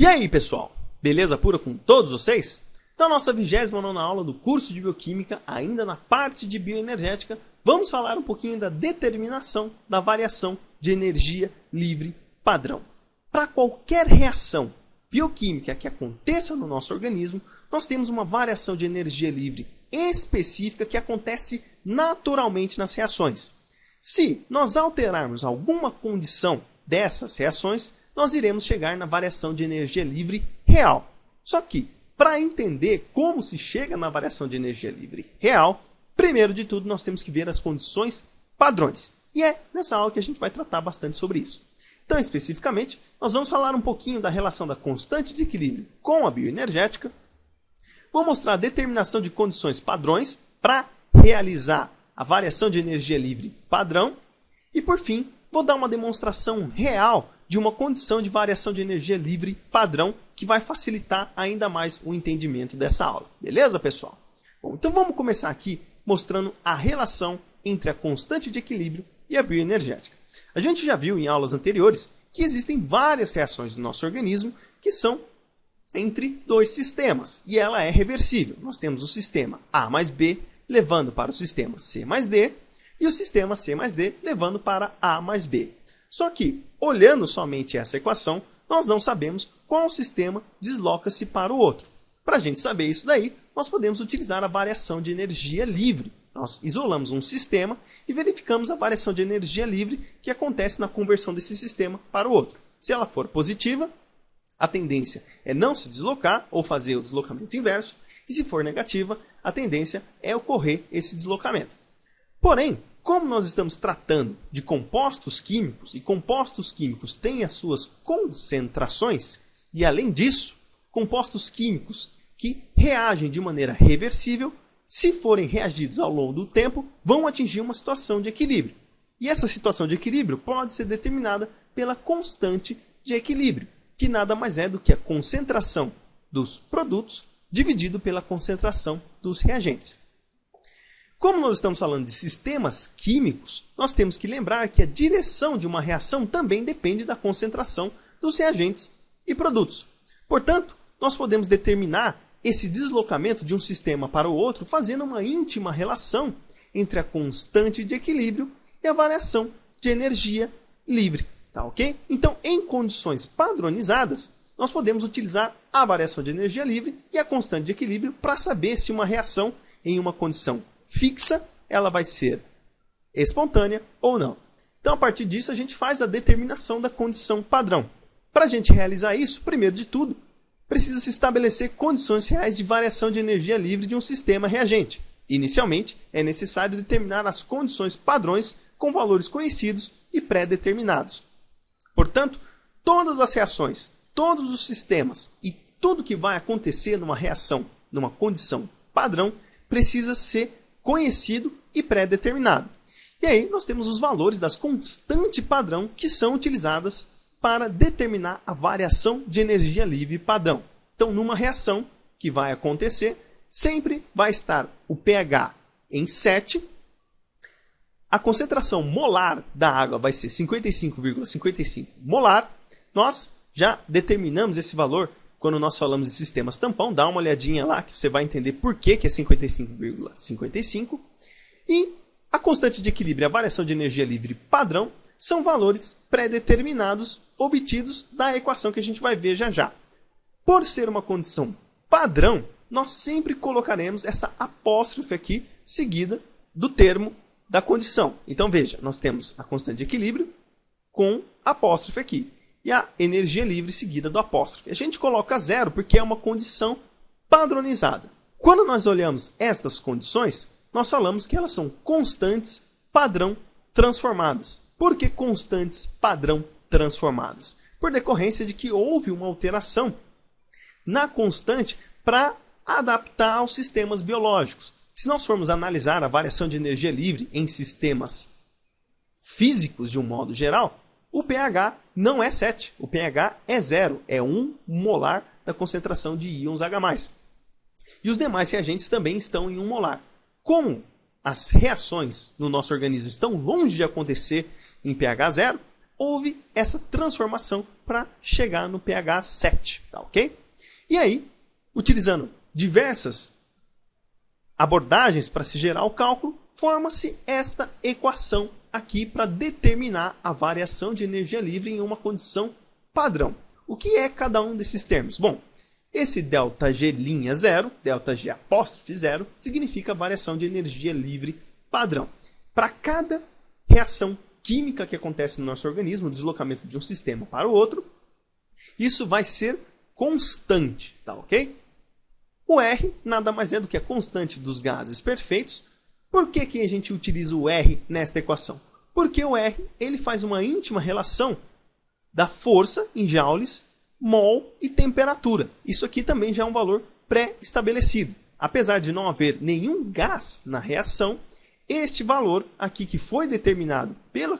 E aí, pessoal? Beleza pura com todos vocês? Na nossa 29ª aula do curso de Bioquímica, ainda na parte de bioenergética, vamos falar um pouquinho da determinação da variação de energia livre padrão. Para qualquer reação bioquímica que aconteça no nosso organismo, nós temos uma variação de energia livre específica que acontece naturalmente nas reações. Se nós alterarmos alguma condição dessas reações, nós iremos chegar na variação de energia livre real. Só que, para entender como se chega na variação de energia livre real, primeiro de tudo nós temos que ver as condições padrões. E é nessa aula que a gente vai tratar bastante sobre isso. Então, especificamente, nós vamos falar um pouquinho da relação da constante de equilíbrio com a bioenergética. Vou mostrar a determinação de condições padrões para realizar a variação de energia livre padrão. E, por fim, vou dar uma demonstração real de uma condição de variação de energia livre padrão que vai facilitar ainda mais o entendimento dessa aula. Beleza, pessoal? Bom, então vamos começar aqui mostrando a relação entre a constante de equilíbrio e a bioenergética. A gente já viu em aulas anteriores que existem várias reações no nosso organismo que são entre dois sistemas e ela é reversível. Nós temos o sistema A mais B levando para o sistema C mais D e o sistema C mais D levando para A mais B. Só que, olhando somente essa equação, nós não sabemos qual sistema desloca-se para o outro. Para a gente saber isso daí, nós podemos utilizar a variação de energia livre. Nós isolamos um sistema e verificamos a variação de energia livre que acontece na conversão desse sistema para o outro. Se ela for positiva, a tendência é não se deslocar ou fazer o deslocamento inverso. E se for negativa, a tendência é ocorrer esse deslocamento. Porém, como nós estamos tratando de compostos químicos, e compostos químicos têm as suas concentrações, e além disso, compostos químicos que reagem de maneira reversível, se forem reagidos ao longo do tempo, vão atingir uma situação de equilíbrio. E essa situação de equilíbrio pode ser determinada pela constante de equilíbrio, que nada mais é do que a concentração dos produtos dividido pela concentração dos reagentes. Como nós estamos falando de sistemas químicos, nós temos que lembrar que a direção de uma reação também depende da concentração dos reagentes e produtos. Portanto, nós podemos determinar esse deslocamento de um sistema para o outro fazendo uma íntima relação entre a constante de equilíbrio e a variação de energia livre. Tá, ok? Então, em condições padronizadas, nós podemos utilizar a variação de energia livre e a constante de equilíbrio para saber se uma reação em uma condição fixa, ela vai ser espontânea ou não. Então, a partir disso, a gente faz a determinação da condição padrão. Para a gente realizar isso, primeiro de tudo, precisa se estabelecer condições reais de variação de energia livre de um sistema reagente. Inicialmente, é necessário determinar as condições padrões com valores conhecidos e pré-determinados. Portanto, todas as reações, todos os sistemas e tudo que vai acontecer numa reação, numa condição padrão, precisa ser conhecido e pré-determinado. E aí nós temos os valores das constantes padrão que são utilizadas para determinar a variação de energia livre padrão. Então, numa reação que vai acontecer, sempre vai estar o pH em 7, a concentração molar da água vai ser 55,55 molar. Nós já determinamos esse valor quando nós falamos de sistemas tampão. Dá uma olhadinha lá que você vai entender por que é 55,55. E a constante de equilíbrio e a variação de energia livre padrão são valores pré-determinados obtidos da equação que a gente vai ver já já. Por ser uma condição padrão, nós sempre colocaremos essa apóstrofe aqui seguida do termo da condição. Então veja, nós temos a constante de equilíbrio com apóstrofe aqui. E a energia livre seguida do apóstrofe. A gente coloca zero porque é uma condição padronizada. Quando nós olhamos estas condições, nós falamos que elas são constantes padrão transformadas. Por que constantes padrão transformadas? Por decorrência de que houve uma alteração na constante para adaptar aos sistemas biológicos. Se nós formos analisar a variação de energia livre em sistemas físicos de um modo geral, o pH não é 7, o pH é 0, é 1 molar da concentração de íons H+. E os demais reagentes também estão em 1 molar. Como as reações no nosso organismo estão longe de acontecer em pH 0, houve essa transformação para chegar no pH 7, tá ok? E aí, utilizando diversas abordagens para se gerar o cálculo, forma-se esta equação aqui para determinar a variação de energia livre em uma condição padrão. O que é cada um desses termos? Bom, esse ΔG'0, ΔG'0, significa a variação de energia livre padrão. Para cada reação química que acontece no nosso organismo, o deslocamento de um sistema para o outro, isso vai ser constante, tá ok? O R nada mais é do que a constante dos gases perfeitos. Por que a gente utiliza o R nesta equação? Porque o R ele faz uma íntima relação da força em joules, mol e temperatura. Isso aqui também já é um valor pré-estabelecido. Apesar de não haver nenhum gás na reação, este valor aqui que foi determinado pela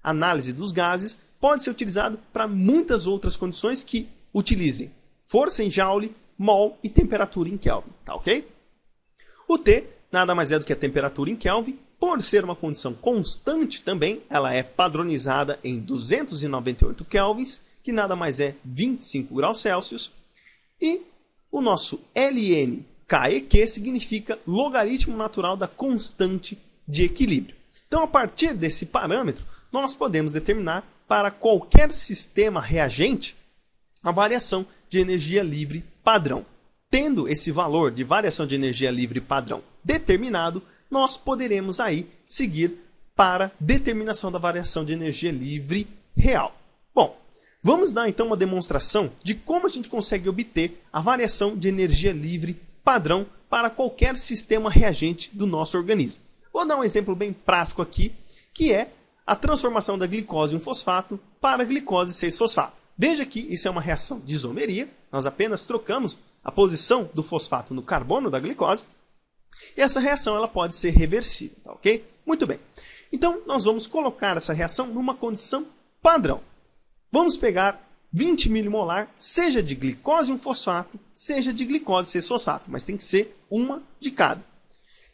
análise dos gases pode ser utilizado para muitas outras condições que utilizem força em joule, mol e temperatura em Kelvin, tá ok? O T nada mais é do que a temperatura em Kelvin. Por ser uma condição constante também, ela é padronizada em 298 kelvins, que nada mais é 25 graus Celsius. E o nosso ln KEQ significa logaritmo natural da constante de equilíbrio. Então, a partir desse parâmetro, nós podemos determinar para qualquer sistema reagente a variação de energia livre padrão. Tendo esse valor de variação de energia livre padrão determinado, nós poderemos aí seguir para determinação da variação de energia livre real. Bom, vamos dar então uma demonstração de como a gente consegue obter a variação de energia livre padrão para qualquer sistema reagente do nosso organismo. Vou dar um exemplo bem prático aqui, que é a transformação da glicose 1-fosfato para glicose 6-fosfato. Veja que isso é uma reação de isomeria, nós apenas trocamos a posição do fosfato no carbono da glicose, e essa reação ela pode ser reversível, tá ok? Muito bem. Então, nós vamos colocar essa reação numa condição padrão. Vamos pegar 20 milimolar, seja de glicose 1-fosfato, seja de glicose 6-fosfato, mas tem que ser uma de cada.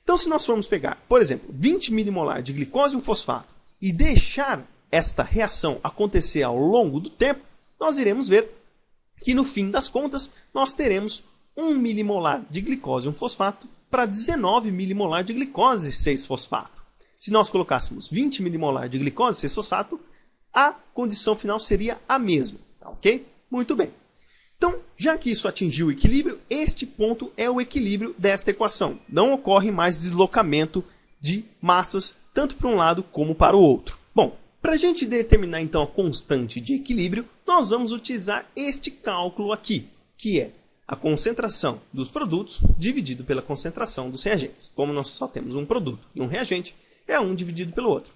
Então, se nós formos pegar, por exemplo, 20 milimolar de glicose 1-fosfato e deixar esta reação acontecer ao longo do tempo, nós iremos ver que no fim das contas nós teremos 1 milimolar de glicose 1-fosfato para 19 milimolar de glicose 6-fosfato. Se nós colocássemos 20 milimolar de glicose 6-fosfato, a condição final seria a mesma, tá ok? Muito bem. Então, já que isso atingiu o equilíbrio, este ponto é o equilíbrio desta equação. Não ocorre mais deslocamento de massas, tanto para um lado como para o outro. Bom, para a gente determinar então a constante de equilíbrio, nós vamos utilizar este cálculo aqui, que é a concentração dos produtos dividido pela concentração dos reagentes. Como nós só temos um produto e um reagente, é um dividido pelo outro.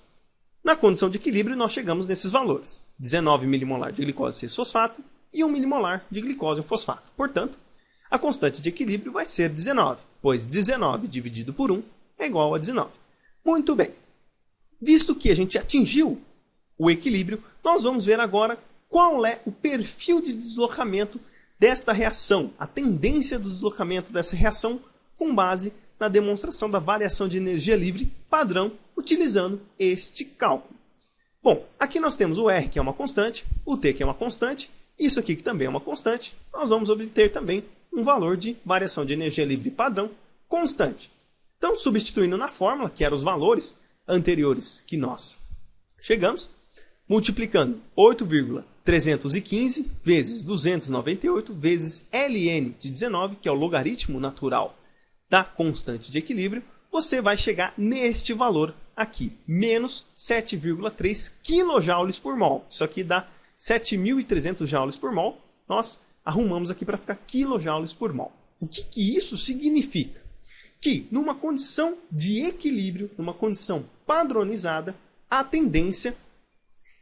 Na condição de equilíbrio, nós chegamos nesses valores. 19 milimolar de glicose 6-fosfato e 1 milimolar de glicose 1-fosfato. Portanto, a constante de equilíbrio vai ser 19, pois 19 dividido por 1 é igual a 19. Muito bem. Visto que a gente atingiu o equilíbrio, nós vamos ver agora qual é o perfil de deslocamento desta reação, a tendência do deslocamento dessa reação com base na demonstração da variação de energia livre padrão utilizando este cálculo. Bom, aqui nós temos o R, que é uma constante, o T, que é uma constante, isso aqui que também é uma constante, nós vamos obter também um valor de variação de energia livre padrão constante. Então, substituindo na fórmula, que eram os valores anteriores que nós chegamos, multiplicando 8,315 vezes 298 vezes ln de 19, que é o logaritmo natural da constante de equilíbrio, você vai chegar neste valor aqui, menos 7,3 kJ por mol. Isso aqui dá 7.300 joules por mol. Nós arrumamos aqui para ficar kilojoules por mol. O que isso significa? Que numa condição de equilíbrio, numa condição padronizada, a tendência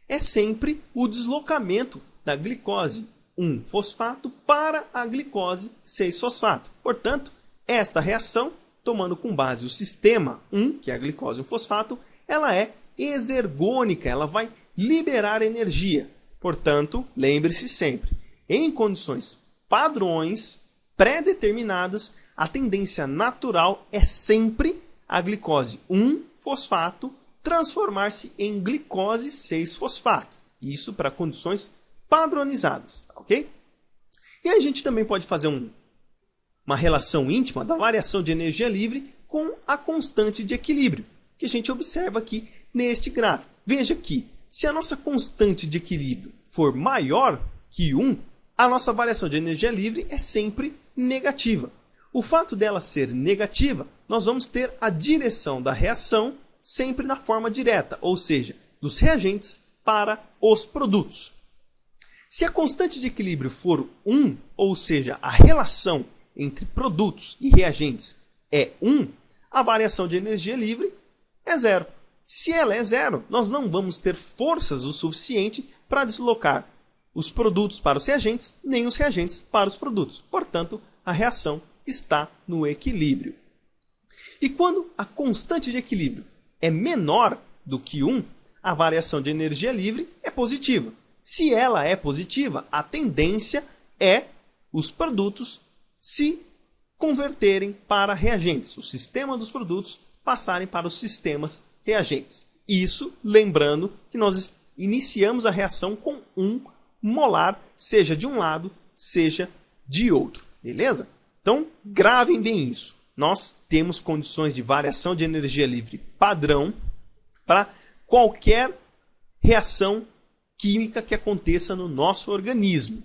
é sempre o deslocamento da glicose 1-fosfato para a glicose 6-fosfato. Portanto, esta reação, tomando com base o sistema 1, que é a glicose 1-fosfato, ela é exergônica, ela vai liberar energia. Portanto, lembre-se sempre, em condições padrões pré-determinadas, a tendência natural é sempre a glicose 1-fosfato transformar-se em glicose 6-fosfato. Isso para condições padronizadas, tá ok? E aí a gente também pode fazer uma relação íntima da variação de energia livre com a constante de equilíbrio, que a gente observa aqui neste gráfico. Veja que, se a nossa constante de equilíbrio for maior que 1, a nossa variação de energia livre é sempre negativa. O fato dela ser negativa, nós vamos ter a direção da reação sempre na forma direta, ou seja, dos reagentes para os produtos. Se a constante de equilíbrio for 1, ou seja, a relação entre produtos e reagentes é 1, a variação de energia livre é 0. Se ela é 0, nós não vamos ter forças o suficiente para deslocar os produtos para os reagentes, nem os reagentes para os produtos. Portanto, a reação está no equilíbrio. E quando a constante de equilíbrio é menor do que 1, a variação de energia livre é positiva. Se ela é positiva, a tendência é os produtos se converterem para reagentes, o sistema dos produtos passarem para os sistemas reagentes. Isso lembrando que nós iniciamos a reação com 1 molar, seja de um lado, seja de outro. Beleza? Então, gravem bem isso. Nós temos condições de variação de energia livre padrão para qualquer reação química que aconteça no nosso organismo.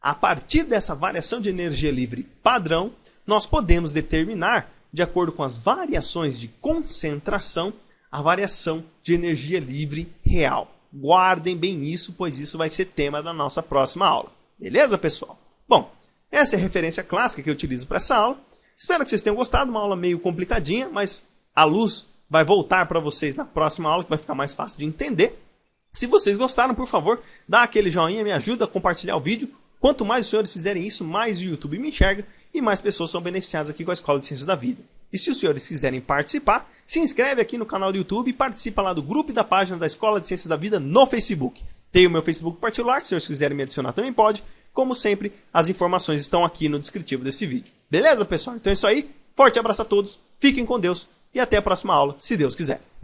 A partir dessa variação de energia livre padrão, nós podemos determinar, de acordo com as variações de concentração, a variação de energia livre real. Guardem bem isso, pois isso vai ser tema da nossa próxima aula. Beleza, pessoal? Bom, essa é a referência clássica que eu utilizo para essa aula. Espero que vocês tenham gostado, uma aula meio complicadinha, mas a luz vai voltar para vocês na próxima aula, que vai ficar mais fácil de entender. Se vocês gostaram, por favor, dá aquele joinha, me ajuda a compartilhar o vídeo. Quanto mais os senhores fizerem isso, mais o YouTube me enxerga e mais pessoas são beneficiadas aqui com a Escola de Ciências da Vida. E se os senhores quiserem participar, se inscreve aqui no canal do YouTube e participa lá do grupo e da página da Escola de Ciências da Vida no Facebook. Tem o meu Facebook particular, se os senhores quiserem me adicionar também pode. Como sempre, as informações estão aqui no descritivo desse vídeo. Beleza, pessoal? Então é isso aí. Forte abraço a todos, fiquem com Deus e até a próxima aula, se Deus quiser.